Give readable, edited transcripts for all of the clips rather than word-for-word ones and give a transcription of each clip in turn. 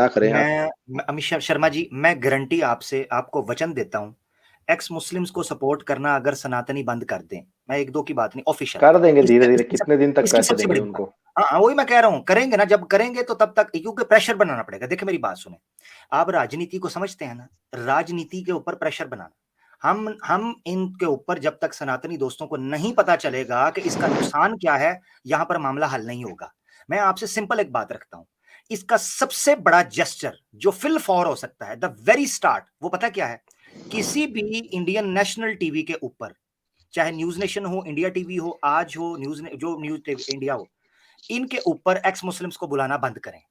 क्या करें आप? मैं अमित शर्मा जी, मैं गारंटी आपसे आपको वचन देता हूँ, एक्स मुस्लिम्स को सपोर्ट करना अगर सनातनी बंद कर दें, मैं एक दो की बात नहीं, ऑफिशियल कर देंगे धीरे धीरे, इसकी कितने दिन तक इसकी पैसे सबसे देंगे बड़ी बात। उनको? हाँ हाँ, वही मैं कह रहा हूँ, करेंगे ना, जब करेंगे तो तब तक, क्योंकि प्रेशर बनाना पड़ेगा। देखिए मेरी बात सुने, आप राजनीति को समझते हैं ना, राजनीति के ऊपर प्रेशर बनाना, हम इनके ऊपर जब तक सनातनी दोस्तों को नहीं पता चलेगा कि इसका नुकसान क्या है, यहां पर मामला हल नहीं होगा। मैं आपसे सिंपल एक बात रखता हूं, इसका सबसे बड़ा जेस्चर जो फिल फॉर हो सकता है, द वेरी स्टार्ट, वो पता क्या है? किसी भी इंडियन नेशनल टीवी के ऊपर, चाहे न्यूज नेशन हो, इंडिया टीवी हो, आज हो, जो न्यूज इंडिया हो, इनके ऊपर एक्स मुस्लिम्स को बुलाना बंद करें।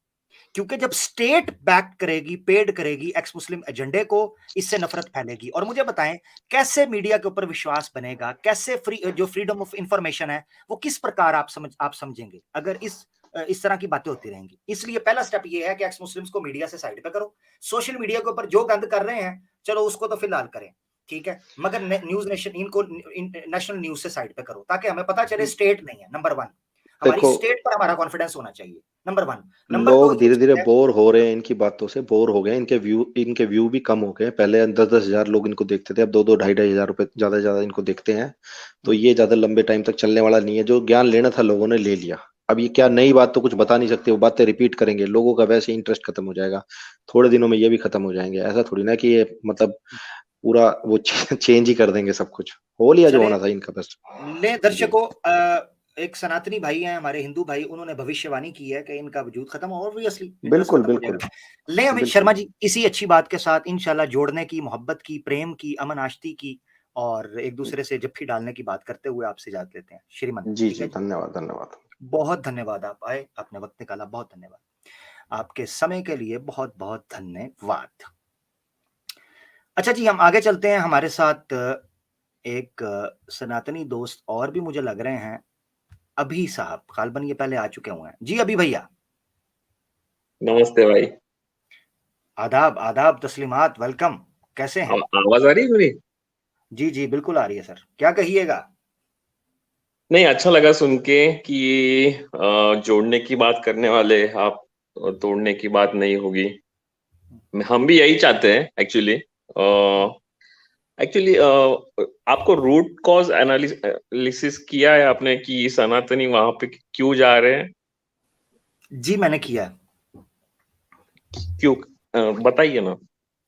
क्योंकि जब स्टेट बैक करेगी, पेड करेगी एक्स मुस्लिम एजेंडे को, इससे नफरत फैलेगी। और मुझे बताएं, कैसे मीडिया के ऊपर विश्वास बनेगा, कैसे जो फ्रीडम ऑफ इंफॉर्मेशन है वो किस प्रकार आप समझेंगे अगर इस तरह की बातें होती रहेंगी। इसलिए पहला स्टेप ये है कि एक्स मुस्लिम्स को मीडिया से साइड पे करो। सोशल मीडिया के ऊपर जो गंद कर रहे हैं, चलो उसको तो फिलहाल करें, ठीक है, मगर न्यूज नेशन इनको नेशनल न्यूज से साइड पे करो, ताकि हमें पता चले स्टेट नहीं है। नंबर वन, हमारी देखो, स्टेट पर हमारा कॉन्फिडेंस होना चाहिए, नंबर वन। नंबर दो लोग ये धीरे धीरे है, बोर हो रहे हैं, इनकी बातों से बोर हो गए, इनके व्यू भी कम हो गए। पहले 10-10 हजार लोग इनको देखते थे, अब 2-2 ढाई-ढाई हजार रुपए ज्यादा से ज्यादा इनको देखते हैं। तो ये ज्यादा लंबे टाइम तक चलने वाला नहीं है। जो ज्ञान लेना था लोगों ने ले लिया। अब ये क्या नई बात तो कुछ बता नहीं सकते, वो बातें रिपीट करेंगे, लोगों का वैसे इंटरेस्ट खत्म हो जाएगा। थोड़े दिनों में ये भी खत्म हो जाएंगे। ऐसा थोड़ी ना कि ये मतलब पूरा वो चेंज ही कर देंगे सब कुछ। हो लिया जो चले होना था इनका बस। ले जी दर्शकों, एक सनातनी भाई हैं हमारे, हिंदू भाई, उन्होंने भविष्यवाणी की है कि इनका वजूद खत्म, ऑब्वियसली इंटरेस्ट बिल्कुल खत्म हो बिल्कुल। जाएगा। ले अमित बिल्कुल शर्मा जी, इसी अच्छी बात के साथ इंशाल्लाह जोड़ने की, मोहब्बत की, प्रेम की, अमन आश्ती की और एक दूसरे से जफ्फी डालने की बात करते हुए आपसे इजाजत लेते हैं श्रीमान, जी ठीक जी, है जी। धन्यवाद धन्यवाद। बहुत धन्यवाद, आप आए, आपने वक्त निकाला, बहुत धन्यवाद। आपके समय के लिए बहुत बहुत धन्यवाद। अच्छा जी, हम आगे चलते हैं। हमारे साथ एक सनातनी दोस्त और भी मुझे लग रहे हैं, अभी साहब, गालबन ये पहले आ चुके हुए हैं जी। अभी भैया, नमस्ते भाई। आदाब आदाब, तस्लीमात, वेलकम, कैसे हैं? आवाज आ रही है मेरी? जी जी बिल्कुल आ रही है सर, क्या कहिएगा? नहीं, अच्छा लगा सुन के कि जोड़ने की बात करने वाले आप, तोड़ने की बात नहीं होगी। हम भी यही चाहते हैं एक्चुअली। एक्चुअली आपको रूट कॉज एनालिसिस किया है आपने कि सनातनी वहां पे क्यों जा रहे हैं? जी मैंने किया है। क्यों? बताइए ना।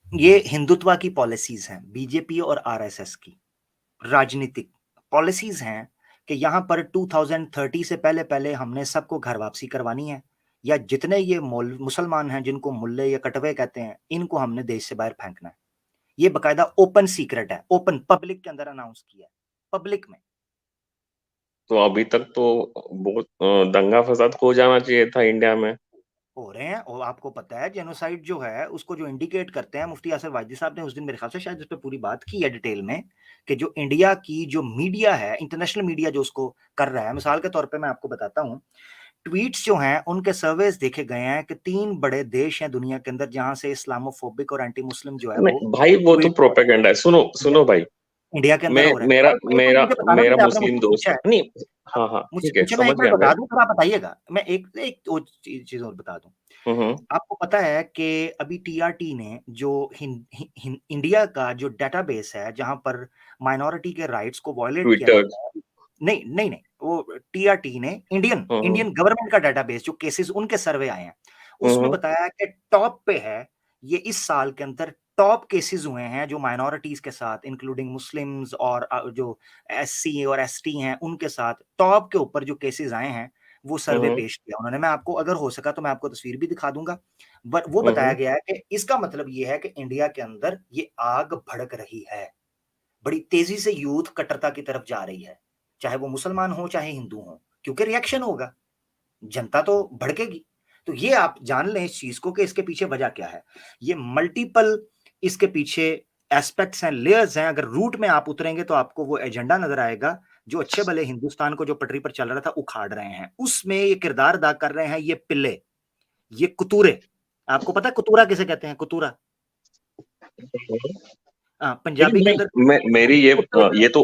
ये हिंदुत्व की पॉलिसीज हैं, बीजेपी और आरएसएस की राजनीतिक पॉलिसीज हैं कि यहां पर 2030 से पहले पहले हमने सबको घर वापसी करवानी है, या जितने ये मुसलमान हैं जिनको मुल्ले या कटवे कहते हैं, इनको हमने देश से बाहर फेंकना है। ये बकायदा ओपन सीक्रेट है, ओपन पब्लिक के अंदर अनाउंस किया है, पब्लिक में। तो अभी तक तो बहुत दंगा फसाद हो जाना चाहिए था इंडिया में। हो रहे हैं, और आपको पता है जेनोसाइड जो है उसको जो इंडिकेट करते हैं, मुफ्ती आसिफ वाजदी साहब ने उस दिन मेरे ख्याल से शायद इस पे पूरी बात की है डिटेल में, कि जो इंडिया की जो मीडिया है, इंटरनेशनल मीडिया जो उसको कर रहा है। मिसाल के तौर पे मैं आपको बताता हूँ, ट्वीट्स जो हैं उनके सर्वेस देखे गए हैं कि 3 बड़े देश हैं दुनिया के अंदर जहां से इस्लामोफोबिक और एंटी मुस्लिम जो है वो नहीं भाई, वो तो ट्वीट हो रहे प्रोपेगेंडा है। सुनो हैं। सुनो भाई। इंडिया के अंदर मैं हो रहा है मेरा भाई, भाई, भाई, मेरा मुझे बताना मेरा दीजिए, आपने मुस्लिम मुझसे पूछा दोस्त, है। नहीं। हाँ, हाँ हाँ, मुझसे ठीक है, पूछे, मैं एक समझ मिनट गया मैं। बता दूं फिर आप बताइएगा। मैं एक एक और चीज और बता दूं। हम्म। आपको पता है कि अभी टीआरटी ने जो इंडिया का जो डेटाबेस है जहां पर माइनॉरिटी के राइट्स को वायलेट किया ट्विटर। जाता है, नहीं नहीं नहीं, वो टीआरटी ने इंडियन हम्म इंडियन गवर्नमेंट का डेटाबेस, जो केसेस उनके सर्वे आए हैं, उसमें हम्म बताया कि टॉप पे है। ये इस साल के अंदर टॉप केसेस हुए हैं जो माइनॉरिटीज के साथ, इंक्लूडिंग मुस्लिम्स और जो एससी और एसटी हैं उनके साथ, टॉप के ऊपर जो केसेस आए हैं, वो सर्वे हम्म पेश किया उन्होंने। मैं आपको अगर हो सका तो मैं आपको तस्वीर भी दिखा दूंगा। वो बताया हम्म गया है कि इसका मतलब ये है कि इंडिया के अंदर ये आग भड़क रही है, बड़ी तेजी से यूथ कट्टरता की तरफ जा रही है, चाहे वो मुसलमान हो चाहे हिंदू हो, क्योंकि रिएक्शन होगा, जनता तो भड़केगी। तो ये आप जान लें इस चीज को कि इसके पीछे वजह क्या है। ये मल्टीपल इसके पीछे एस्पेक्ट्स हैं, लेयर्स हैं। अगर रूट में आप उतरेंगे तो आपको वो एजेंडा नजर आएगा जो अच्छे भले हिंदुस्तान को जो पटरी पर चल रहा था उखाड़ रहे हैं। उसमें ये किरदार अदा कर रहे हैं ये पिल्ले, ये कुतूरे। आपको पता है कुतूरा किसे कहते हैं? कुतूरा, पंजाबी लेकिन के भाई, अंदर मेरी ये तो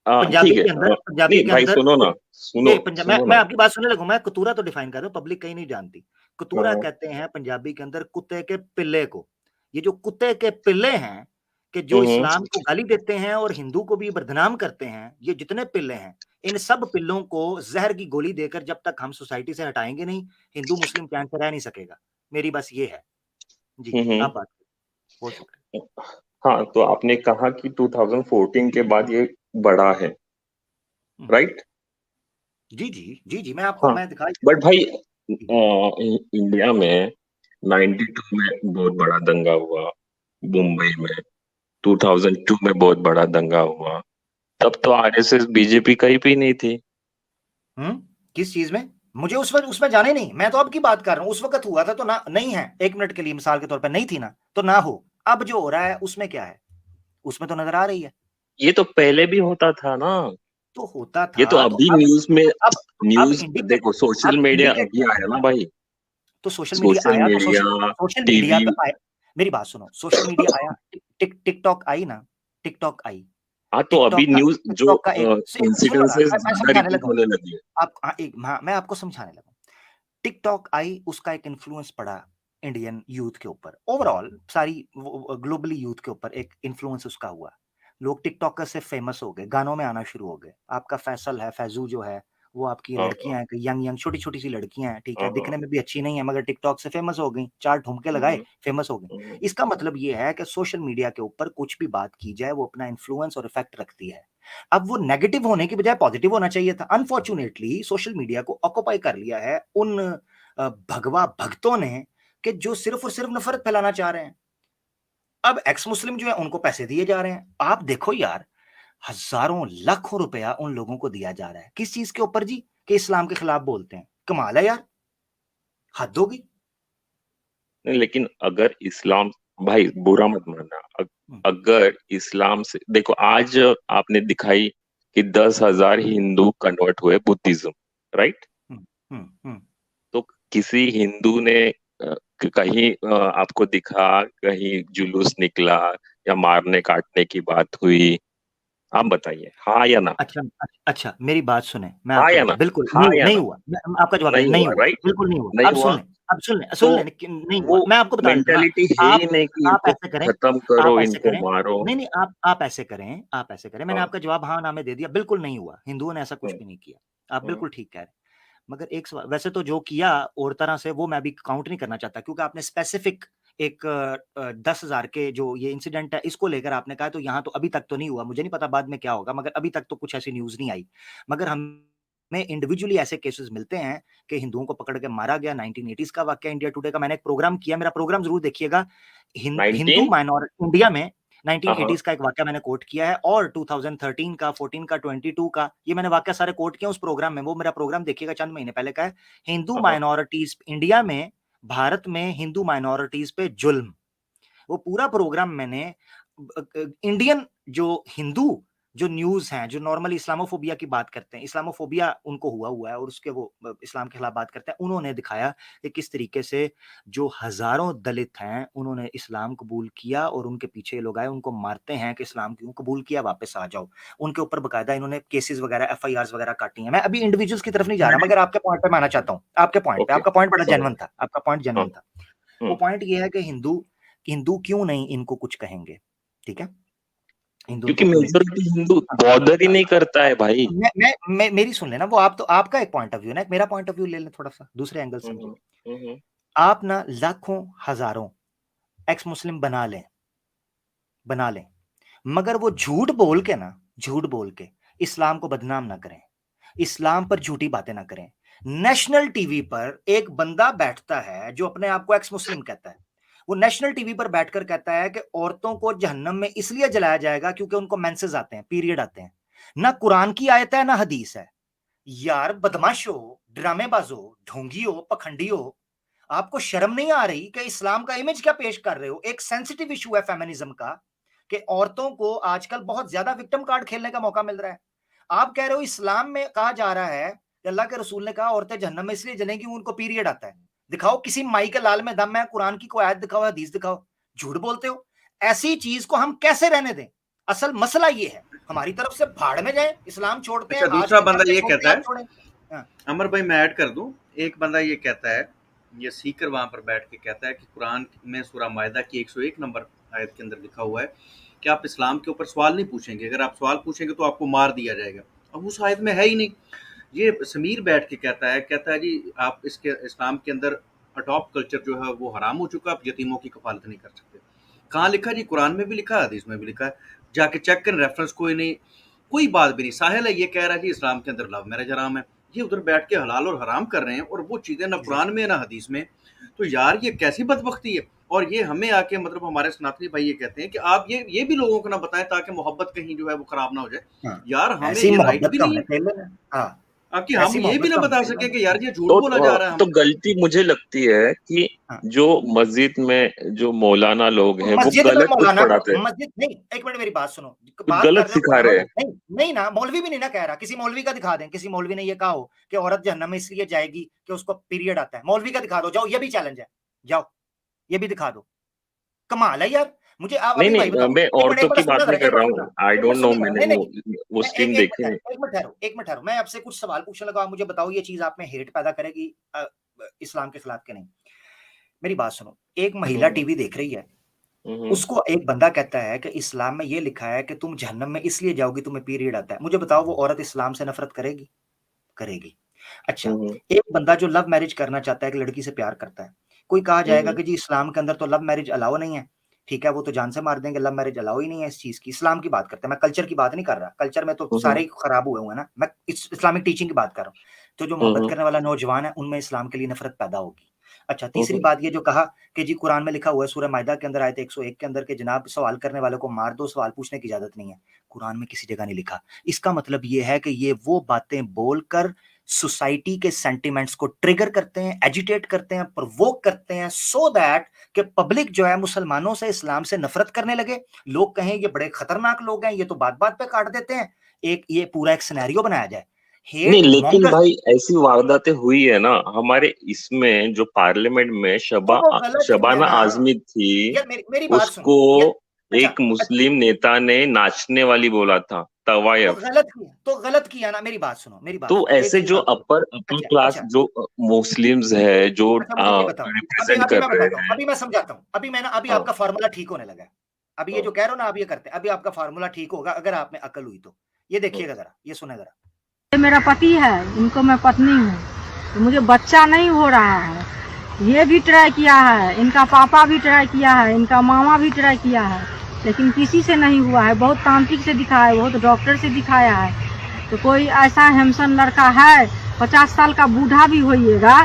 पंजाबी ठीक है। के अंदर, पंजाबी नहीं के भाई, अंदर सुनो ना, सुनो नहीं, सुनो मैं ना। आपकी बात सुनने लगूं, मैं कुतूरा तो डिफाइन कर रहा हूं, पब्लिक कहीं नहीं जानती। कतूरा कहते हैं पंजाबी के अंदर कुत्ते के पिल्ले को। ये जो कुत्ते के पिल्ले हैं कि जो इस्लाम को गाली देते हैं और हिंदू को भी बदनाम करते हैं, ये जितने पिल्ले हैं, इन सब पिल्लों को जहर की गोली देकर जब तक हम सोसाइटी से हटाएंगे नहीं, हिंदू मुस्लिम चैन से रह नहीं सकेगा। मेरी बस ये है जी। आप बात बोल सकते हैं। हाँ, तो आपने कहा कि 2014 के बाद ये बढ़ा है, राइट? जी जी जी जी, मैं आपको मैं दिखा। बट भाई इंडिया में 92 में बहुत बड़ा दंगा हुआ, मुंबई में 2002 में बहुत बड़ा दंगा हुआ, तब तो आरएसएस बीजेपी कहीं भी नहीं थी। किस चीज में? मुझे उस वक्त उसमें जाने नहीं, मैं तो अब की बात कर रहा हूँ। उस वक्त हुआ था तो ना नहीं है, 1 मिनट के लिए मिसाल के तौर पर नहीं थी ना, तो ना हो। अब जो हो रहा है उसमें क्या है, उसमें तो नजर आ रही है। ये तो पहले भी होता था ना, तो होता था। ये तो अभी अब न्यूज में, अब न्यूज देखो, सोशल मीडिया इंडिकेट अभी आया ना भाई, तो सोशल मीडिया आया तो सोशल मीडिया पे आया। मेरी बात सुनो, सोशल मीडिया आया, टिकटॉक आई ना, टिकटॉक आई। हाँ, तो अभी न्यूज जो टिकटॉक का एक इंसिडेंसेस ज्यादा रिपीट होने लगी है। मैं आपको समझाने लगा। टिकटॉक आई, उसका एक इन्फ्लुएंस पड़ा इंडियन यूथ के ऊपर, ओवरऑल सारी ग्लोबली यूथ के ऊपर एक इन्फ्लुएंस उसका हुआ। लोग टिकटॉकर से फेमस हो गए, गानों में आना शुरू हो गए। आपका फैसल है, फैजू जो है, वो आपकी लड़कियां हैं, यंग छोटी छोटी सी लड़कियां हैं, ठीक है, दिखने में भी अच्छी नहीं है, मगर टिकटॉक से फेमस हो गई, 4 ठुमके लगाए, फेमस हो गई। इसका मतलब ये है कि सोशल मीडिया के ऊपर कुछ भी बात की जाए, वो अपना इन्फ्लुएंस और इफेक्ट रखती है। अब वो नेगेटिव होने की बजाय पॉजिटिव होना चाहिए था। अनफॉर्चुनेटली सोशल मीडिया को ऑक्युपाई कर लिया है उन भगवा भक्तों ने कि जो सिर्फ और सिर्फ नफरत फैलाना चाह रहे हैं। अब एक्स मुस्लिम जो है उनको पैसे दिए जा रहे हैं। आप देखो यार, हजारों लाखों रुपया उन लोगों को दिया जा रहा है, किस चीज के ऊपर जी? कि इस्लाम के खिलाफ बोलते हैं। कमाल है यार, हद होगी। नहीं, लेकिन अगर इस्लाम, भाई बुरा मत मानना, अगर इस्लाम से देखो, आज आपने दिखाई कि 10,000 हिंदू कन्वर्ट हुए बुद्धिज्म, राइट? तो किसी हिंदू ने कहीं आपको दिखा, कहीं जुलूस निकला या मारने काटने की बात हुई? आप बताइए, हाँ या ना? अच्छा, मेरी बात सुने, मैं हाँ आपको या ना? बिल्कुल हाँ नहीं, या नहीं ना? हुआ। आपका जवाब है नहीं हुआ, राइट? बिल्कुल नहीं हुआ। नहीं अब हुआ। सुन ले, नहीं हुआ। मैं आपको बता देता हूँ मेंटालिटी है ही नहीं कि आप इनको ऐसे करें, खत्म करो, आप ऐसे इनको करें, मारो। नहीं आप ऐसे करें। मैंने आपका जवाब हाँ ना में दे दिया, बिल्कुल नहीं हुआ। हिंदुओं ने ऐसा कुछ भी नहीं किया। आप बिल्कुल ठीक कह रहे हैं। मगर एक सवाल, वैसे तो जो किया और तरह से वो मैं भी काउंट नहीं करना चाहता, क्योंकि आपने स्पेसिफिक एक 10,000 के जो ये इंसिडेंट है इसको लेकर आपने कहा, तो यहाँ तो अभी तक तो नहीं हुआ। मुझे नहीं पता बाद में क्या होगा, मगर अभी तक तो कुछ ऐसी न्यूज नहीं आई। मगर हमें इंडिविजुअली ऐसे केसेस मिलते हैं कि हिंदुओं को पकड़ के मारा गया। 1980s का वाक्य, इंडिया टुडे का मैंने एक प्रोग्राम किया, मेरा प्रोग्राम जरूर देखिएगा। हिंदू माइनॉरिटी इंडिया में 1980s का एक वाक्य मैंने कोट किया है, और 2013 का, 14 का, 22 का, ये मैंने वाक्य सारे कोट किया उस प्रोग्राम में। वो मेरा प्रोग्राम देखिएगा, चंद महीने पहले का है। हिंदू माइनॉरिटीज इंडिया में, भारत में हिंदू माइनॉरिटीज पे जुल्म, वो पूरा प्रोग्राम मैंने इंडियन जो हिंदू जो न्यूज हैं, जो नॉर्मली इस्लामोफोबिया की बात करते हैं, इस्लामोफोबिया उनको हुआ है और उसके वो इस्लाम के खिलाफ बात करते हैं, उन्होंने दिखाया कि किस तरीके से जो हजारों दलित हैं उन्होंने इस्लाम कबूल किया, और उनके पीछे लोग आए उनको मारते हैं कि इस्लाम क्यों कबूल किया, वापस आ जाओ। उनके ऊपर बकायदा इन्होंने केसेस वगैरह, FIRs वगैरह काटी हैं। मैं अभी इंडिविजुअल्स की तरफ नहीं जा रहा, मगर आपके पॉइंट पे मैं आना चाहता हूँ। आपके पॉइंट पे, आपका पॉइंट बड़ा जेन्युइन था, आपका पॉइंट जेन्युइन था। वो पॉइंट ये है कि हिंदू क्यों नहीं इनको कुछ कहेंगे, ठीक है? क्योंकि मेजॉरिटी हिंदू बॉदर ही नहीं करता है भाई। मेरी सुन लेना, वो आप तो आपका एक पॉइंट ऑफ व्यू ना, मेरा पॉइंट ऑफ व्यू ले लें, थोड़ा सा दूसरे एंगल समझिए। आप ना लाखों हजारों एक्स मुस्लिम बना लें, मगर वो झूठ बोल के इस्लाम को बदनाम ना करें, इस्लाम पर झूठी बातें ना करें। नेशनल टीवी पर एक बंदा बैठता है जो अपने आप को एक्स मुस्लिम कहता है, वो नेशनल टीवी पर बैठकर कहता है कि औरतों को जहन्नम में इसलिए जलाया जाएगा क्योंकि उनको मेंसेस आते हैं, पीरियड आते हैं। ना कुरान की आयत है ना हदीस है। यार बदमाशो, ड्रामेबाजो, ढोंगियो, पखंडियो, आपको शर्म नहीं आ रही कि इस्लाम का इमेज क्या पेश कर रहे हो? एक सेंसिटिव इशू है फेमिनिज्म का कि औरतों को आजकल बहुत ज्यादा विक्टिम कार्ड खेलने का मौका मिल रहा है। आप कह रहे हो इस्लाम में कहा जा रहा है, अल्लाह के रसूल ने कहा औरतें जहन्नम में इसलिए जलेंगी उनको पीरियड आता है। दिखाओ किसी माई के लाल में दम है, कुरान की कोई आयत दिखाओ, हदीस दिखाओ। झूठ बोलते हो। ऐसी चीज को हम कैसे रहने दें? असल मसला ये है, हमारी तरफ से भाड़ में जाए, इस्लाम छोड़ते हैं। दूसरा बंदा ये कहता है, हाँ। अमर भाई मैं ऐड कर दूं, एक बंदा ये कहता है ये सीकर वहाँ पर बैठ के कहता है कि कुरान में सूरह मायदा की 101 नंबर आयत के अंदर लिखा हुआ है कि आप इस्लाम के ऊपर सवाल नहीं पूछेंगे, अगर आप सवाल पूछेंगे तो आपको मार दिया जाएगा। अब उस आयत में है ही नहीं। ये समीर बैठ के कहता है जी आप इसके इस्लाम के अंदर अडॉप्ट कल्चर जो है वो हराम हो चुका, आप यतीमों की कफालत नहीं कर सकते। कहाँ लिखा जी? कुरान में भी लिखा है, हदीस में भी लिखा है, जाके चेक करें, रेफरेंस कोई नहीं, कोई बात भी नहीं। साहिल है ये कह रहा है जी इस्लाम के अंदर लव मैरिज हराम है, ये उधर बैठ के हलाल और हराम कर रहे हैं, और वो चीज़ें ना कुरान में ना हदीस में। तो यार ये कैसी बदबख्ती है। और ये हमें आके मतलब हमारे सनातनी भाई ये कहते हैं कि आप ये भी लोगों को ना बताएं ताकि मोहब्बत कहीं जो है वो खराब ना हो जाए। हाँ, यार हमें ऐसी ये राइट मोहब्बत भी का नहीं हमें है खेल लेना। हाँ, कि हम ऐसी ये भी मोहब्बत ना का हमें बता खेल सके लेना। कि यार ये झूठ बोला जा रहा है तो हमसे। गलती मुझे लगती है कि हाँ, जो मस्जिद में जो मौलाना लोग हैं वो मस्जिद में गलत कुछ मौलाना पढ़ाते हैं, मस्जिद नहीं, एक मिनट मेरी बात सुनो, कुछ बात कर गलत रहे हो सिखा कुरान रहे में, हैं। नहीं नहीं ना, मौलवी भी नहीं ना कह रहा, किसी मौलवी का दिखा दें, किसी मौलवी ने ये कहा हो कि औरत जहन्नम में इसलिए जाएगी कि उसको पीरियड आता है, मौलवी का दिखा दो, जाओ, ये भी चैलेंज है, जाओ ये भी दिखा दो। कमाल है यार। मुझे आप नहीं अभी भाई नहीं, बताओ, मैं एक मिनट औरतों की बात सुनना जरा, नहीं कर एक रहा मिनट हूँ, सुनना, आई एक डोंट मिनट नो, सुनना जरा, मैंने नहीं नहीं, वो मैं स्ट्रीम देखी नहीं। एक मिनट ठहरो, एक मिनट ठहरो, मैं आपसे कुछ सवाल पूछने लगा, आप मुझे बताओ ये चीज आप में हेट पैदा करेगी इस्लाम के खिलाफ के नहीं। मेरी बात सुनो, एक महिला हम्म, टीवी देख रही है, हम्म, उसको एक बंदा कहता है कि इस्लाम में ये लिखा है कि तुम जहन्नम में इसलिए जाओगी तुम्हें पीरियड आता है, मुझे बताओ वो औरत इस्लाम से नफरत करेगी? करेगी। अच्छा, हम्म, एक बंदा जो लव मैरिज करना चाहता है, एक लड़की से प्यार करता है, कोई कहा जाएगा हम्म, कि जी इस्लाम के अंदर तो लव मैरिज अलाउ नहीं है, ठीक है वो तो जान से मार देंगे, लव मैरिज अलाउ ही नहीं है इस चीज की। इस्लाम की बात करते हैं, मैं कल्चर की बात नहीं कर रहा, कल्चर में तो हम्म, सारे ही खराब हुए हुए हैं ना, मैं इस्लामिक टीचिंग की बात कर रहा हूँ। तो जो मोहब्बत हम्म, करने वाला नौजवान है उनमें इस्लाम के लिए नफरत पैदा होगी। अच्छा, तीसरी हम्म, बात ये जो कहा कि जी कुरान में लिखा हुआ है सूरह मायदा के अंदर आयत 101 के अंदर के जनाब सवाल करने वाले को मार दो, सवाल पूछने की इजाजत नहीं है, कुरान में किसी जगह नहीं लिखा। इसका मतलब ये है कि ये वो बातें बोलकर सोसाइटी के सेंटिमेंट्स को ट्रिगर करते हैं, एजिटेट करते हैं, प्रोवोक करते हैं, सो दैट कि पब्लिक जो है मुसलमानों से, इस्लाम से नफरत करने लगे, लोग कहें ये बड़े खतरनाक लोग हैं, ये तो बात बात पे काट देते हैं, एक ये पूरा एक सिनेरियो बनाया जाए। नहीं, हेट लेकिन मॉन्गर, भाई ऐसी वारदातें हुई है ना हमारे इसमें, जो पार्लियामेंट में तो वो गलत किया शबाना ना आजमी थी, यार, मेरी बात सुनो उसको यार। अच्छा, एक मुस्लिम नेता ने नाचने वाली बोला था, तो तवायफ। गलत किया, तो गलत किया ना, मेरी बात सुनो, मेरी बात तो सुनो, एक ऐसे चीज जो और बोलो। अपर अपर अच्छा क्लास अच्छा जो मुस्लिम्स है, जो अच्छा, मुझे ये बताओ, अभी रिप्रेजेंट अभी कर मैं रहे बताता हूँ, हैं। अभी मैं समझाता हूँ, अभी मैं ना, अभी हाँ, आपका फार्मूला ठीक होने लगा है। अभी ये हाँ, जो कह रहे हो ना, आप ये करते हैं, अभी आपका फार्मूला ठीक होगा अगर आप में अकल हुई तो। ये हाँ, देखिएगा जरा, ये सुने जरा। ये मेरा पति है, इनको मैं पत्नी हूँ, तो मुझे बच्चा नहीं हो रहा है। ये भी ट्राई किया है, इनका पापा भी ट्राई किया है, इनका मामा भी ट्राई किया है, लेकिन किसी से नहीं हुआ है। बहुत तांत्रिक से दिखाया है, बहुत डॉक्टर से दिखाया है, तो कोई ऐसा हेमसन लड़का है, 50 साल का बूढ़ा भी होइएगा,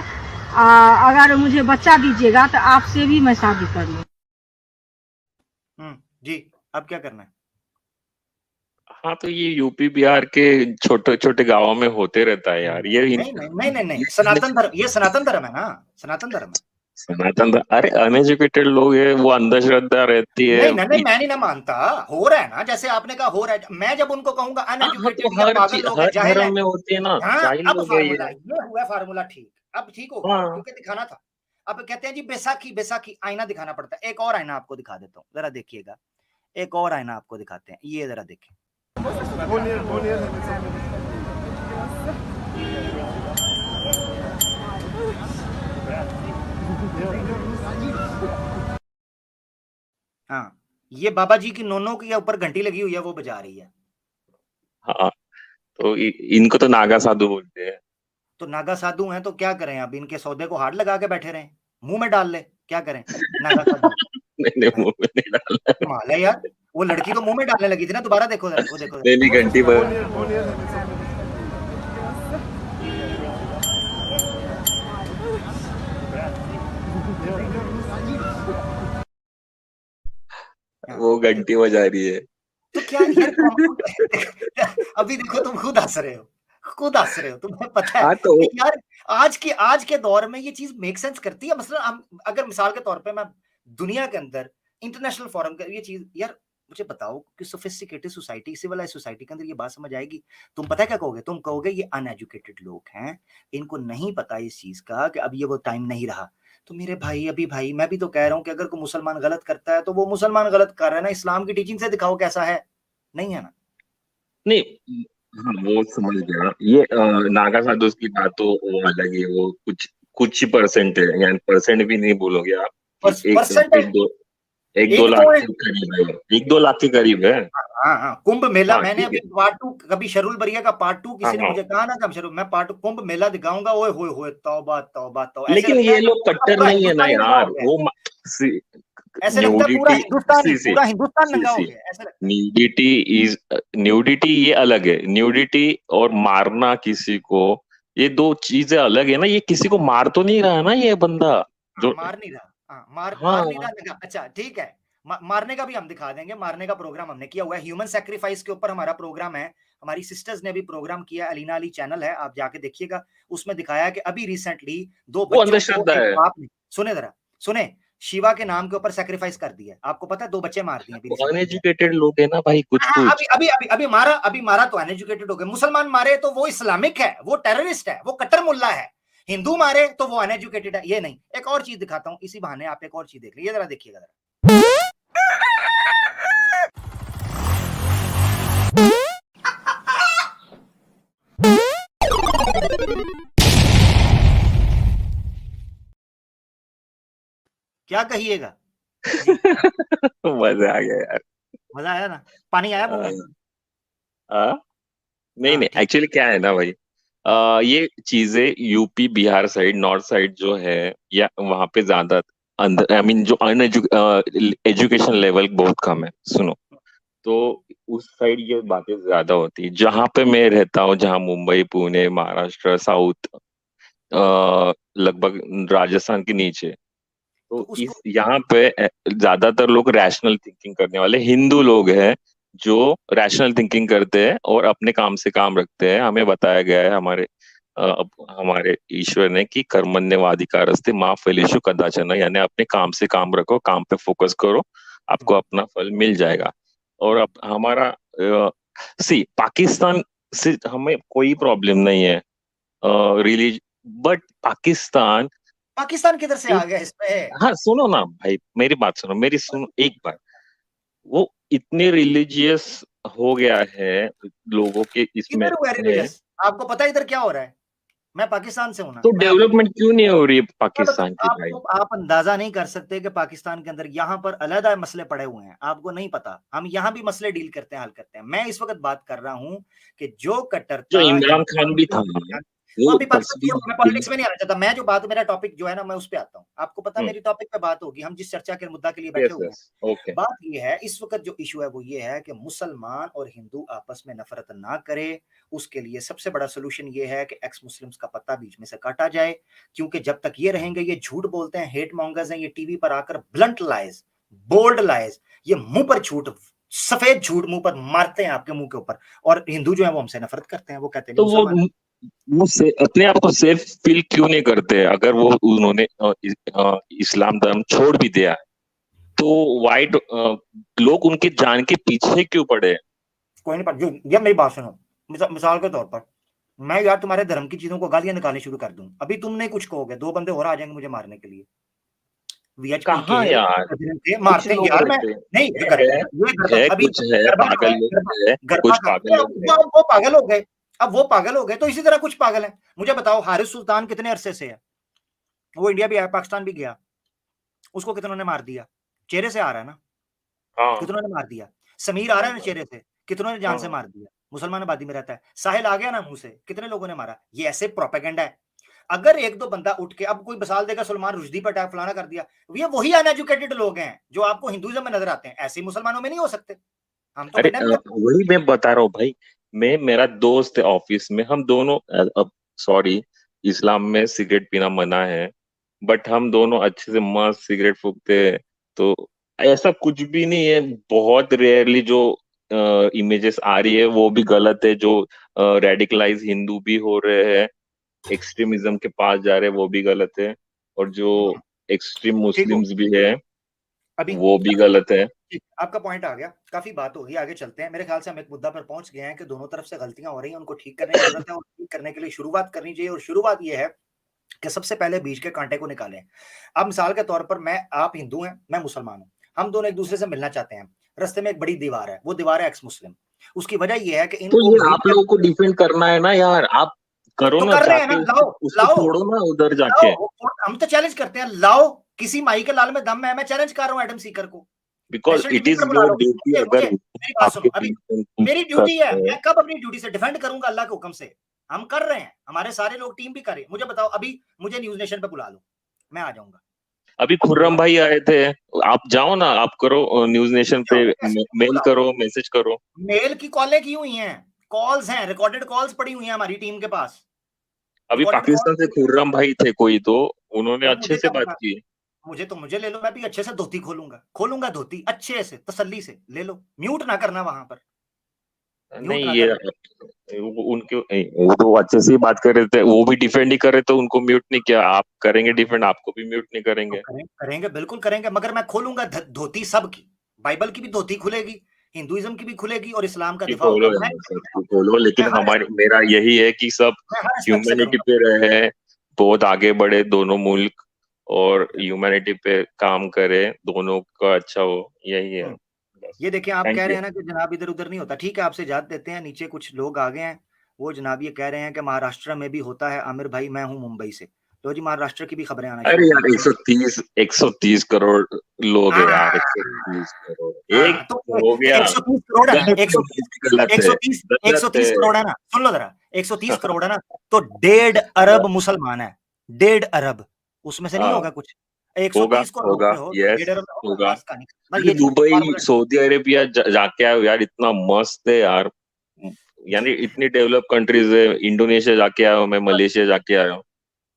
अगर मुझे बच्चा दीजिएगा तो आपसे भी मैं शादी कर लूँ। जी, अब क्या करना है? हाँ, तो ये यूपी बिहार के छोटे छोटे गांवों में होते रहता है यार, ये नहीं नहीं नहीं नहीं नहीं, सनातन धर्म, ये सनातन धर्म है ना, सनातन धर्म है। अरे अनएजुकेटेड लोग है, वो अंधश्रद्धा रहती है। नहीं नहीं नहीं, मैं नहीं ना मानता, हो रहा है ना, जैसे आपने कहा हो रहा है, मैं जब उनको कहूंगा हाँ हाँ, तो अनएजुकेटेड या पागल लोग हैं, हर जाहिल है। धर्म में होती है ना, हाँ, जाहिल अब लोग है फार्मूला ये। ये हुआ, फार्मूला ठीक, अब ठीक हो गया हाँ, क्योंकि दिखाना था। अब कहते हैं जी बैसाखी, बैसाखी आईना दिखाना पड़ता है। एक और आईना आपको दिखा देता हूँ, जरा देखिएगा, एक और आईना आपको दिखाते हैं, ये जरा देखिए। हाँ, ये बाबा जी की नोनो के ऊपर घंटी लगी हुई है, वो बजा रही है। हाँ, तो इनको तो नागा साधु बोलते हैं। तो नागा साधु हैं तो क्या करें, अब इनके सौदे को हाथ लगा के बैठे रहे, मुंह में डाल ले, क्या करें? नागा साधु नहीं नहीं, मुंह में नहीं डालना। कमाल है यार, वो लड़की तो मुंह में डालने लगी थी ना, दोबारा देखो जरा, वो देखो नहीं नहीं, घंटी पर। वो घंटी बजा रही है। तो क्या यार अभी देखो तुम खुद हंस रहे हो, खुद हंस रहे हो, तुम्हें पता है हाँ, तो कि यार आज के दौर में ये चीज मेक सेंस करती है। मसलन हम अगर मिसाल के तौर पे मैं दुनिया के अंदर इंटरनेशनल फोरम का ये चीज, यार मुझे बताओ कि सोफिस्टिकेटेड सोसाइटी, सिविलाइज सोसाइटी के अंदर ये बात समझ आएगी? तुम पता है क्या कहोगे? तुम कहोगे ये अनएजुकेटेड लोग हैं, इनको नहीं पता इस चीज का कि अब ये वो टाइम नहीं रहा। तो मेरे भाई, अभी भाई मैं भी तो कह रहा हूँ कि अगर कोई मुसलमान गलत करता है तो वो मुसलमान गलत कर रहा है ना, इस्लाम की टीचिंग से दिखाओ कैसा है, नहीं है ना? नहीं, हाँ वो समझ गया। ये नागा साधु की बात तो वो अलग है, वो कुछ कुछ ही परसेंट है, यानी परसेंट भी नहीं बोलोगे आप, परसेंट एक दो लाख के करीब है, 1-2 लाख के करीब है। हाँ, कुंभ मेला, हाँ, मैंने अभी पार्ट 2, कभी शरुल बरिया का पार्ट 2 किसी ने मुझे कहा ना कि मैं पार्ट 2 कुंभ मेला दिखाऊंगा, ओए होए होए, तौबा तौबा तौबा। लेकिन ये लोग कट्टर नहीं है ना यार, वो ऐसे लगता है पूरा हिंदुस्तान नंगा हो गया, ऐसा लगता है। न्यूडिटी ये अलग है, न्यूडिटी और मारना किसी को, ये दो चीजें अलग है ना। ये किसी को मार तो नहीं रहा ना ये बंदा, जो मार नहीं रहा, मार नहीं रहा। अच्छा ठीक है, मारने का भी हम दिखा देंगे, मारने का प्रोग्राम हमने किया हुआ है, ह्यूमन सैक्रिफाइस के ऊपर हमारा प्रोग्राम है। हमारी सिस्टर्स ने भी प्रोग्राम किया, अलीना अली चैनल है, आप जाके देखिएगा। उसमें दिखाया कि अभी रिसेंटली 2 बच्चों को, सुने जरा, सुने, शिवा के नाम के ऊपर सैक्रिफाइस कर दिया। आपको पता है 2 बच्चे मार दिए। अनएजुकेटेड लोग है ना भाई, कुछ अभी मारा तो अनएजुकेटेड हो गए। मुसलमान मारे तो वो इस्लामिक है, वो टेररिस्ट है, वो कट्टर मुल्ला है। हिंदू मारे तो वो अनएजुकेटेड है, ये नहीं। एक और चीज दिखाता हूं, इसी बहाने आप एक और चीज देख लीजिए, जरा देखिएगा जरा। क्या कहिएगा? मजा आ गया यार, मजा आया ना, पानी आया मुंह में? नहीं, एक्चुअली क्या है ना भाई, ये चीजें UP Bihar side, north side जो है, या वहां पे ज्यादा अंदर, आई मीन जो एजुकेशन लेवल बहुत कम है, सुनो, तो उस साइड ये बातें ज्यादा होती है। जहां पे मैं रहता हूँ, जहां मुंबई, पुणे, महाराष्ट्र, साउथ, लगभग राजस्थान के नीचे, तो इस यहाँ पे ज्यादातर लोग रैशनल थिंकिंग करने वाले हिंदू लोग हैं, जो रैशनल थिंकिंग करते हैं और अपने काम से काम रखते हैं। हमें बताया गया है हमारे ईश्वर ने कि कर्मण्येवाधिकारस्ते मा फलेषु कदाचन, यानी अपने काम से काम रखो, काम पे फोकस करो, आपको अपना फल मिल जाएगा। और अब हमारा पाकिस्तान से हमें कोई प्रॉब्लम नहीं है बट पाकिस्तान किधर से आ गया इसमें? हाँ सुनो ना भाई, मेरी बात सुनो एक बार। वो इतने रिलीजियस हो गया है लोगों के इसमें। आपको पता है इधर क्या हो रहा है? मैं पाकिस्तान से हूं ना, तो डेवलपमेंट क्यों नहीं हो रही है पाकिस्तान की भाई? आप अंदाजा नहीं कर सकते कि पाकिस्तान के अंदर यहाँ पर अलग मसले पड़े हुए हैं, आपको नहीं पता। हम यहाँ भी मसले डील करते हैं, हल करते हैं। मैं इस वक्त बात कर रहा हूँ कि जो कट्टरता, जो इमरान खान भी था, मैं पॉलिटिक्स में नहीं आना चाहता। मैं जो बात, मेरा टॉपिक जो है ना, मैं उस पे आता हूँ। आपको पता है मेरी टॉपिक पे बात होगी, हम जिस चर्चा के मुद्दा के लिए बैठे हुए हैं। बात ये है, इस वक्त जो इशू है वो ये है कि मुसलमान और हिंदू आपस में नफरत ना करे। उसके लिए सबसे बड़ा सोल्यूशन ये है कि एक्स मुस्लिम्स का पत्ता बीच में से काटा जाए, क्योंकि जब तक ये रहेंगे, ये झूठ बोलते हैं, हेट मॉन्गर्स हैं, ये टीवी पर आकर ब्लंट लाइज, बोल्ड लाइज, ये मुंह पर झूठ, सफेद झूठ मुंह पर मारते हैं आपके मुंह के ऊपर। और हिंदू जो है वो हमसे नफरत करते हैं, वो कहते हैं तो वो अपने आप को सेफ फील क्यों नहीं करते? अगर वो उन्होंने इस्लाम धर्म छोड़ भी दिया, तो वाइट लोग उनके जान के पीछे क्यों पड़े? कोई नहीं पड़ा। ये मेरी बात सुनो, मिसाल के तौर पर मैं यार तुम्हारे धर्म की चीजों को गालियां निकालनी शुरू कर दूं, अभी तुम नहीं कुछ कहोगे, 2 बंदे और आ जाएंगे मुझे मारने के लिए। कहाँ यार मारते हैं यार, मैं नहीं वो पागल हो गए। अब वो पागल हो गए तो इसी तरह कुछ पागल हैं। मुझे बताओ, हारिस सुल्तान कितने अरसे से है? वो इंडिया भी आया, पाकिस्तान भी गया, उसको कितनों ने मार दिया? चेहरे से आ रहा है ना, कितनों ने मार दिया? समीर आ रहा है ना चेहरे से, कितनों ने जान से मार दिया? मुसलमान आबादी में रहता है। साहिल आ गया ना मुंह से, कितने लोगों ने मारा? ये ऐसे प्रोपेगेंडा है। अगर 1-2 बंदा उठ के अब कोई मिसाल देगा, सलमान रुश्दी पर अटैक फलाना कर दिया, ये वही अनएजुकेटेड लोग हैं जो आपको हिंदुइज्म में नजर आते हैं, ऐसे मुसलमानों में नहीं हो सकते। हम तो वही मैं बता रहा हूँ भाई। मेरा दोस्त है ऑफिस में, हम दोनों, सॉरी, इस्लाम में सिगरेट पीना मना है, बट हम दोनों अच्छे से मस्त सिगरेट फूकते हैं, तो ऐसा कुछ भी नहीं है। बहुत रेयरली जो इमेजेस आ रही है वो भी गलत है, जो रेडिकलाइज हिंदू भी हो रहे हैं, एक्सट्रीमिज्म के पास जा रहे हैं, वो भी गलत है, और जो एक्सट्रीम मुस्लिम्स भी है वो भी गलत है। आपका पॉइंट आ गया, काफी बात होगी, आगे चलते हैं। मेरे ख्याल से हम एक मुद्दा पर पहुंच गए हैं कि दोनों तरफ से गलतियां हो रही हैं, उनको ठीक करने की जरूरत है, और ठीक करने के लिए शुरुआत करनी चाहिए। और शुरुआत ये है कि सबसे पहले बीच के कांटे को निकालें। अब मिसाल के तौर पर आप हिंदू हैं, मैं मुसलमान हूं, हम दोनों एक दूसरे से मिलना चाहते हैं, रास्ते में एक बड़ी दीवार है, वो दीवार है एक्स मुस्लिम। उसकी वजह यह है कि तो ये आप लोगों को डिफेंड करना है ना यार। आप करो तो ना कर रहे हैं जाके, ना, लाओ उसको लाओ छोड़ो ना उधर जाके। लाओ, हम तो चैलेंज करते हैं, लाओ किसी माई के लाल में दम है, मैं चैलेंज कर रहा हूँ एडम सीकर को, because national it TV is पर बुला योर लो। ड्यूटी, मुझे अगर मुझे मेरी बात आपके सुनो, अभी पीएम मेरी कर ड्यूटी है, रहे हैं। मैं कब अपनी ड्यूटी से डिफेंड करूंगा अल्लाह के हुक्म से, हम कर रहे हैं, हमारे सारे लोग टीम भी कर रहे हैं। मुझे बताओ, अभी मुझे न्यूज नेशन पे बुला लो, मैं आ जाऊंगा। अभी खुर्रम भाई आए थे, आप जाओ ना, आप करो न्यूज नेशन पे, मेल बुलाओ, करो, मैसेज करो। मेल की कॉलें की हुई हैं, कॉल्स हैं, रिकॉर्डेड कॉल्स पड़ी हुई हैं हमारी टीम के पास, अभी रिकॉर्डेड पाकिस्तान से कॉल्स। खुर्रम भाई थे कोई, तो उन्होंने भाई अच्छे मुझे से क्या बात पता, की। मुझे ले लो, मैं भी अच्छे से धोती खोलूंगा धोती अच्छे से, तसल्ली से ले लो, म्यूट ना करना वहां पर, म्यूट नहीं ना ये करना। उनके, वो तो अच्छे से ही बात कर रहे थे, वो भी डिफेंड ही कर रहे थे, उनको म्यूट नहीं किया। आप करेंगे डिफेंड, आपको भी म्यूट नहीं तो करेंगे। करेंगे बिल्कुल करेंगे, मगर मैं खोलूंगा धोती सबकी, बाइबल की भी धोती खुलेगी, हिंदुइज्म की भी खुलेगी, और इस्लाम का कि दिफा होगा। खोलो यार, सबकी खोलो, लेकिन हमारे, मेरा यही है कि सब मैं हर एस्पेक्ट से ह्यूमैनिटी करूंगा। पे रहे, बहुत आगे बढ़े दोनों मुल्क, और ह्यूमैनिटी पे काम करे, दोनों का अच्छा हो, यही है बस। ये देखिए, आप थैंक कह यू। रहे हैं ना कि जनाब इधर उधर नहीं होता, ठीक है, आपसे इजाजत देते हैं। नीचे कुछ लोग आ गए हैं, वो जनाब ये कह रहे हैं कि महाराष्ट्र में भी होता है। आमिर भाई, मैं हूं मुंबई से, तो जी महाराष्ट्र की भी खबरें आना शुरू अरे हो यार, गई। 130 करोड़ लोग है यार, हाँ 130 करोड़, एक हाँ, तो हो गया। 130 करोड़ है ना, गलत है, 130 गलत है, 130 गलत 130 है। करोड़ है ना, सुन लो जरा, 130 करोड़ है ना, तो 1.5 अरब मुसलमान है, 1.5 अरब, उसमें से नहीं हाँ, होगा कुछ, होगा 130 को होगा, रोकते हो तो यस 1.5 अरब में होगा, होगा। बस कहानी, बस अरे ये चीज दुबई, फार्मूला। सऊदी अरेबिया जाके आए हो यार, इतना मस्त है यार, यानी इतनी डेवलप कंट्रीज है। इंडोनेशिया जाके आया हूँ मैं, मलेशिया जाके आया हूँ।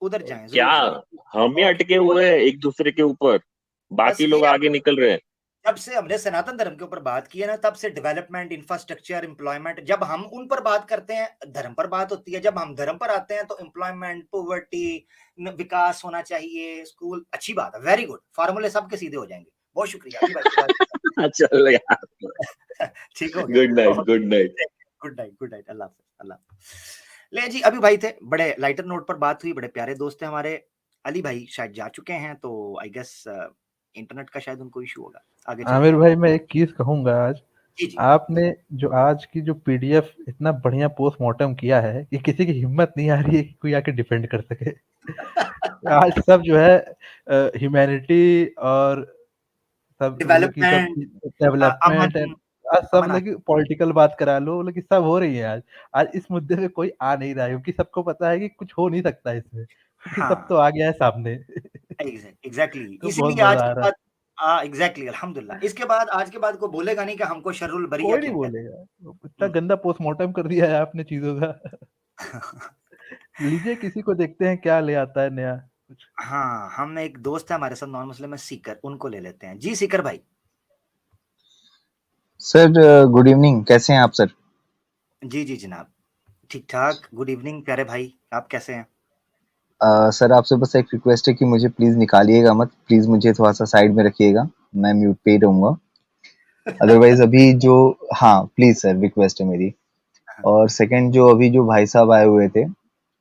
उधर जाएं, क्या जरूर जाएं। हम ही अटके हुए हैं एक दूसरे के ऊपर, बस बाकी ये, लोग आगे निकल रहे हैं। जब से हमने सनातन धर्म के ऊपर बात की है ना, तब से डेवलपमेंट, इंफ्रास्ट्रक्चर, एम्प्लॉयमेंट, जब हम उन पर बात करते हैं धर्म पर बात होती है, जब हम धर्म पर आते हैं तो एम्प्लॉयमेंट, पॉवर्टी, विकास होना चाहिए, स्कूल, अच्छी बात है, वेरी गुड, फार्मूले सबके सीधे हो जाएंगे। बहुत शुक्रिया अली भाई। चल यार, ठीक हो गया। Good night, good night. Good night, अल्लाह हाफ़िज़, अल्लाह हाफ़िज़। ले जी, अभी भाई थे, बड़े लाइटर नोट पर बात हुई, बड़े प्यारे दोस्त हैं हमारे। अली भाई शायद जा चुके हैं, तो आई गेस इंटरनेट का शायद उनको इश्यू होगा। आगे चलते आमिर हैं। भाई, मैं एक चीज कहूंगा आज, जी, जी। आपने जो आज की जो पीडीएफ इतना बढ़िया पोस्टमार्टम किया है कि किसी की हिम्मत नहीं आ रही है कि कोई आके डिफेंड कर सके। आज सब जो है ह्यूमैनिटी और सब मतलब कि सब डेवलपमेंट, डेवलपमेंट अमन, एंड आज सब अमन आ मतलब कि पॉलिटिकल बात करा लो, मतलब कि सब हो रही है आज। आज इस मुद्दे पे कोई आ नहीं रहा है क्योंकि सबको पता है कि कुछ हो नहीं सकता इसमें, क्योंकि सब तो हाँ, आ गया है सामने। एग्ज़ैक्टली, तो बहुत इसीलिए आज मजा आ के रहा है। बाद एग्ज़ैक्टली, अल्हम्दुलिल्लाह। इसके बाद, आज के बाद कोई बोलेगा नहीं कि हमको शर्रुल बरिया कोई नहीं क्यों कहते बोलेगा, इतना हैं। गंदा पोस्टमार्टम कर दिया है आपने चीजों का। लीजिए किसी को, देखते हैं क्या ले आता है नया कुछ। हाँ, हम एक दोस्त है हमारे साथ नॉन मुस्लिम है, सीकर, उनको ले लेते हैं। जी सीकर भाई। सर गुड इवनिंग, कैसे हैं आप सर? जी, जी जनाब, ठीक-ठाक, गुड इवनिंग प्यारे भाई, आप कैसे हैं? सर आपसे बस एक रिक्वेस्ट है कि मुझे प्लीज़ निकालिएगा मत, प्लीज़ मुझे थोड़ा-सा साइड में रखिएगा, मैं म्यूट पे ही रहूँगा। अदरवाइज़ अभी जो, हाँ, प्लीज़ सर, रिक्वेस्ट है मेरी। और सेकंड, जो अभी जो भाई साहब आए हुए थे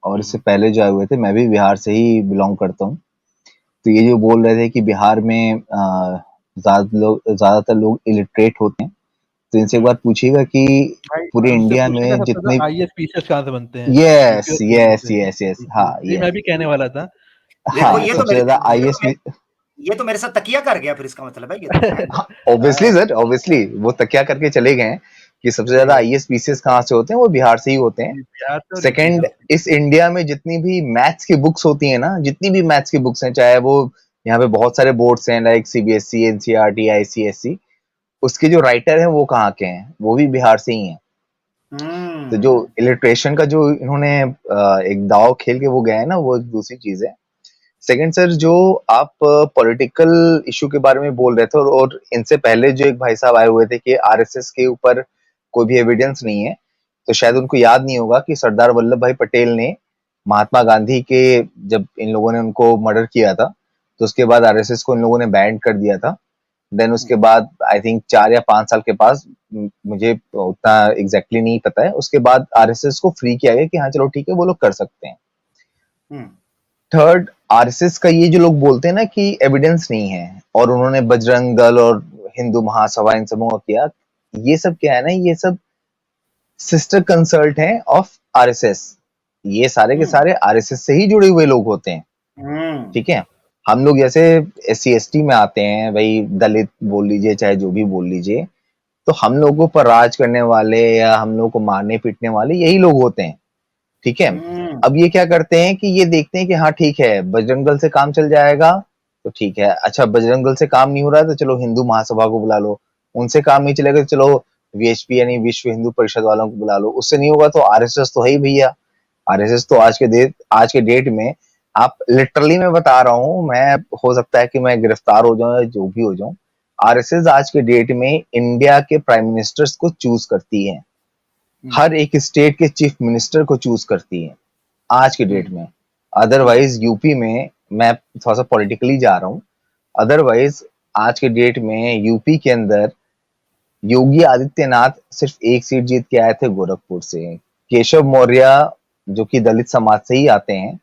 और इससे पहले जो आए हुए थे, मैं भी बिहार से ही बिलॉन्ग करता हूँ। तो ये जो बोल रहे थे कि बिहार में ज़्यादातर लोग इलिटरेट होते हैं, तो इनसे एक बात पूछिएगा कि भाई पूरे उनसे इंडिया पूछिएगा में सबसे जितने, ज्यादा आईएएस पीसीएस कहाँ से बनते हैं, यस यूपी और बिहार यस से। यस यस, जी, हाँ ये मैं यस, भी कहने वाला था। देखो हाँ, सबसे ज़्यादा आईएएस में, ये तो मेरे साथ तकिया कर गया, फिर इसका मतलब है ये तो। हाँ, ऑब्वियसली सर, ऑब्वियसली वो तकिया करके चले गए हैं कि सबसे ज्यादा आईएएस पीसीएस कहाँ से होते हैं, वो बिहार से ही होते हैं। बिहार से और यूपी सेकंड, से। इस इंडिया में जितनी भी मैथ्स की बुक्स होती है ना, जितनी भी मैथ्स की बुक्स हैं, चाहे वो यहाँ पे बहुत सारे बोर्ड्स हैं लाइक सीबीएसई, एनसीईआरटी, आईसीएसई, उसके जो राइटर हैं वो कहाँ के हैं? वो भी बिहार से ही हैं। तो जो इलिटरेशन का जो इन्होंने एक दाव खेल के वो गए हैं ना, वो एक दूसरी चीज है। सेकंड सर, जो आप पॉलिटिकल इशू के बारे में बोल रहे थे, और इनसे पहले जो एक भाई साहब आए हुए थे कि आरएसएस के ऊपर कोई भी एविडेंस नहीं है, तो शायद उनको याद नहीं होगा कि सरदार वल्लभ भाई पटेल ने महात्मा गांधी के, जब इन लोगों ने उनको मर्डर किया था, तो उसके बाद आरएसएस को इन लोगों ने बैन कर दिया था। देन उसके बाद आई थिंक 4 या 5 साल के पास, मुझे उतना एग्जैक्टली नहीं पता है, उसके बाद आरएसएस को फ्री किया गया कि हाँ चलो ठीक है, वो लोग कर सकते हैं। थर्ड, आरएसएस का ये जो लोग बोलते हैं ना कि एविडेंस नहीं है, और उन्होंने बजरंग दल और हिंदू महासभा इन सबों का किया, ये सब क्या है ना, ये सब सिस्टर कंसल्ट हैं ऑफ आरएसएस। ये सारे के सारे आरएसएस से ही जुड़े हुए लोग होते हैं, ठीक है। हम लोग जैसे SC ST में आते हैं, भाई दलित बोल लीजिए चाहे जो भी बोल लीजिए, तो हम लोगों पर राज करने वाले या हम लोग को मारने पीटने वाले यही लोग होते हैं, ठीक है। अब ये क्या करते हैं कि ये देखते हैं कि हाँ ठीक है, बजरंग दल से काम चल जाएगा तो ठीक है, अच्छा बजरंग दल से काम नहीं हो रहा है तो चलो हिंदू महासभा को बुला लो, उनसे काम नहीं चलेगा तो चलो VHP यानी विश्व हिंदू परिषद वालों को बुला लो, उससे नहीं होगा तो RSS तो है ही भैया। RSS तो आज के डेट में, आप लिटरली मैं बता रहा हूँ, मैं हो सकता है कि मैं गिरफ्तार हो जाऊं या जो भी हो जाऊं, RSS आज के डेट में इंडिया के प्राइम मिनिस्टर्स को चूज करती है, हर एक स्टेट के चीफ मिनिस्टर को चूज करती है आज के डेट में। अदरवाइज यूपी में, मैं थोड़ा सा पॉलिटिकली जा रहा हूँ, अदरवाइज आज के डेट में यूपी के अंदर योगी आदित्यनाथ सिर्फ एक सीट जीत के आए थे गोरखपुर से। केशव मौर्य जो कि दलित समाज से ही आते हैं,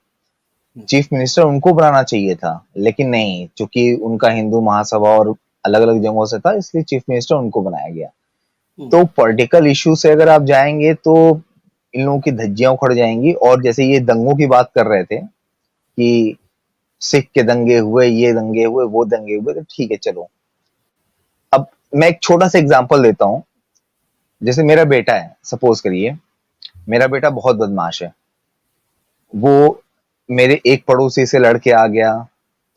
चीफ मिनिस्टर उनको बनाना चाहिए था, लेकिन नहीं, चूंकि उनका हिंदू महासभा और अलग अलग जगहों से था, इसलिए चीफ मिनिस्टर उनको बनाया गया। तो पॉलिटिकल इशू से अगर आप जाएंगे तो इन लोगों की धज्जियां उखड़ जाएंगी। और जैसे ये दंगों की बात कर रहे थे कि सिख के दंगे हुए, ये दंगे हुए, वो दंगे हुए, तो ठीक है चलो। अब मैं एक छोटा सा एग्जांपल देता हूं, जैसे मेरा बेटा है, सपोज करिए मेरा बेटा बहुत बदमाश है, वो मेरे एक पड़ोसी से लड़के आ गया,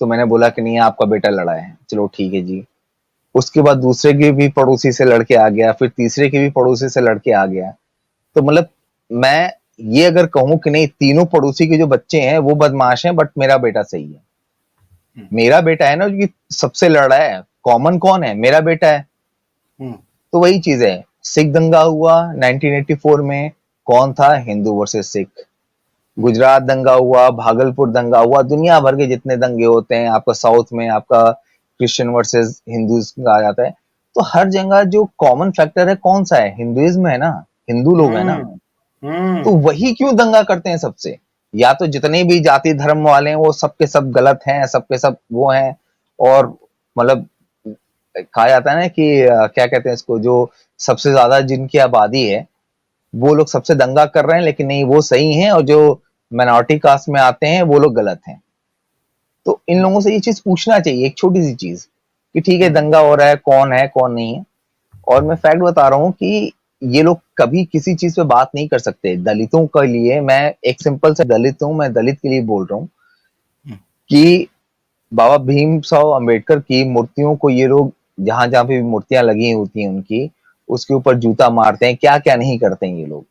तो मैंने बोला कि नहीं आपका बेटा लड़ा है, चलो ठीक है जी। उसके बाद दूसरे के भी पड़ोसी से लड़के आ गया, फिर तीसरे के भी पड़ोसी से लड़के आ गया। तो मतलब मैं ये अगर कहूं कि नहीं तीनों पड़ोसी के जो बच्चे हैं वो बदमाश हैं, बट मेरा बेटा सही है। मेरा बेटा है ना जो सबसे लड़ा है, कॉमन कौन है? मेरा बेटा है। तो वही चीज है, सिख दंगा हुआ 1984 में, कौन था? हिंदू वर्सेस सिख। गुजरात दंगा हुआ, भागलपुर दंगा हुआ, दुनिया भर के जितने दंगे होते हैं, आपका साउथ में आपका क्रिश्चियन वर्सेस हिंदूज आ जाता है, तो हर जगह जो कॉमन फैक्टर है कौन सा है? हिंदुइज्म है ना, हिंदू लोग है ना। तो वही क्यों दंगा करते हैं सबसे? या तो जितने भी जाति धर्म वाले हैं वो सबके सब गलत हैं, सबके सब वो हैं, और मतलब कहा जाता है ना कि क्या कहते हैं इसको, जो सबसे ज्यादा जिनकी आबादी है वो लोग सबसे दंगा कर रहे हैं, लेकिन नहीं वो सही हैं, और जो माइनॉरिटी कास्ट में आते हैं वो लोग गलत हैं। तो इन लोगों से ये चीज पूछना चाहिए, एक छोटी सी चीज, कि ठीक है दंगा हो रहा है कौन नहीं है। और मैं फैक्ट बता रहा हूँ कि ये लोग कभी किसी चीज पे बात नहीं कर सकते। दलितों के लिए, मैं एक सिंपल से दलित हूं, मैं दलित के लिए बोल रहा हूँ कि बाबा भीमराव अंबेडकर की मूर्तियों को ये लोग जहां जहां पे भी मूर्तियां लगी होती हैं उनकी, उसके ऊपर जूता मारते हैं, क्या क्या नहीं करते हैं ये लोग।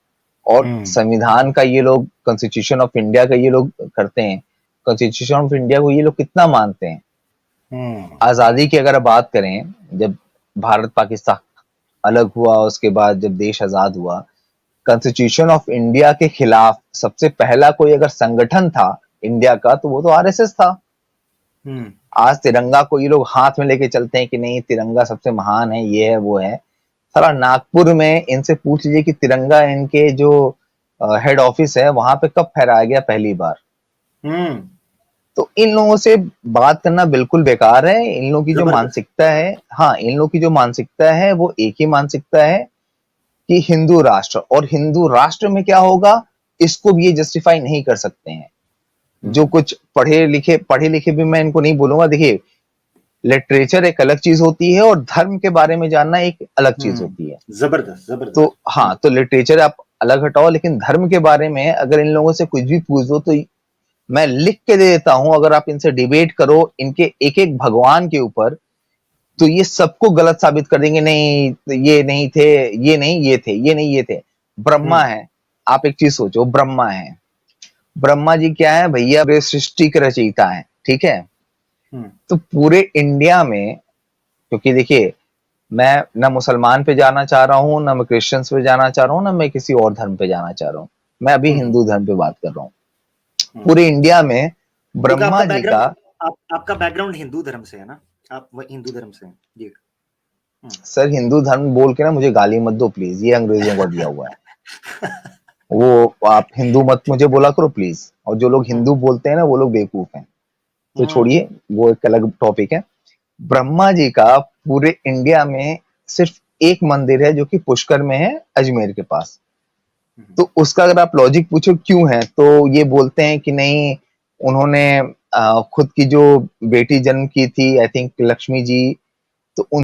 और संविधान का ये लोग, कॉन्स्टिट्यूशन ऑफ इंडिया का ये लोग करते हैं, कॉन्स्टिट्यूशन ऑफ इंडिया को ये लोग कितना मानते हैं। आजादी की अगर बात करें, जब भारत पाकिस्तान अलग हुआ, उसके बाद जब देश आजाद हुआ, कॉन्स्टिट्यूशन ऑफ इंडिया के खिलाफ सबसे पहला कोई अगर संगठन था इंडिया का तो वो तो RSS था। आज तिरंगा को ये लोग हाथ में लेके चलते हैं कि नहीं तिरंगा सबसे महान है, ये है वो है। सारा नागपुर में इनसे पूछ लीजिए कि तिरंगा इनके जो हेड ऑफिस है वहां पे कब फहराया गया पहली बार। तो इन लोगों से बात करना बिल्कुल बेकार है। इन लोगों की जो मानसिकता है, हाँ इन लोगों की जो मानसिकता है वो एक ही मानसिकता है कि हिंदू राष्ट्र, और हिंदू राष्ट्र में क्या होगा इसको भी ये जस्टिफाई नहीं कर सकते हैं। जो कुछ पढ़े लिखे भी मैं इनको नहीं बोलूंगा। देखिए लिटरेचर एक अलग चीज होती है और धर्म के बारे में जानना एक अलग चीज होती है। जबरदस्त। तो हाँ, तो लिटरेचर आप अलग हटाओ, लेकिन धर्म के बारे में अगर इन लोगों से कुछ भी पूछ दो तो मैं लिख के दे देता हूं, अगर आप इनसे डिबेट करो इनके एक एक भगवान के ऊपर, तो ये सबको गलत साबित कर देंगे। नहीं ये नहीं थे, ये नहीं ये थे, ये नहीं ये थे। ब्रह्मा है, आप एक चीज सोचो, ब्रह्मा है, ब्रह्मा जी क्या है भैया? सृष्टि के रचयिता है, ठीक है। तो पूरे इंडिया में, क्योंकि देखिए मैं ना मुसलमान पे जाना चाह रहा हूँ, ना मैं क्रिश्चियंस पे जाना चाह रहा हूँ, ना मैं किसी और धर्म पे जाना चाह रहा हूँ, मैं अभी हिंदू धर्म पे बात कर रहा हूँ। पूरे इंडिया में ब्रह्मा जी का, आपका बैकग्राउंड हिंदू धर्म से है ना? आप हिंदू धर्म से हैं जी? सर हिंदू धर्म बोल के ना मुझे गाली मत दो प्लीज, ये अंग्रेजों का दिया हुआ है। वो आप हिंदू मत मुझे बोला करो प्लीज। और जो लोग हिंदू बोलते हैं ना वो लोग बेवकूफ हैं, तो छोड़िए, वो एक अलग टॉपिक है। ब्रह्मा जी का पूरे इंडिया में सिर्फ एक मंदिर है जो कि पुष्कर में है, अजमेर के पास। तो उसका अगर आप लॉजिक पूछो क्यों है, तो ये बोलते हैं कि नहीं, उन्होंने खुद की जो बेटी जन्म की थी, आई थिंक लक्ष्मी जी, तो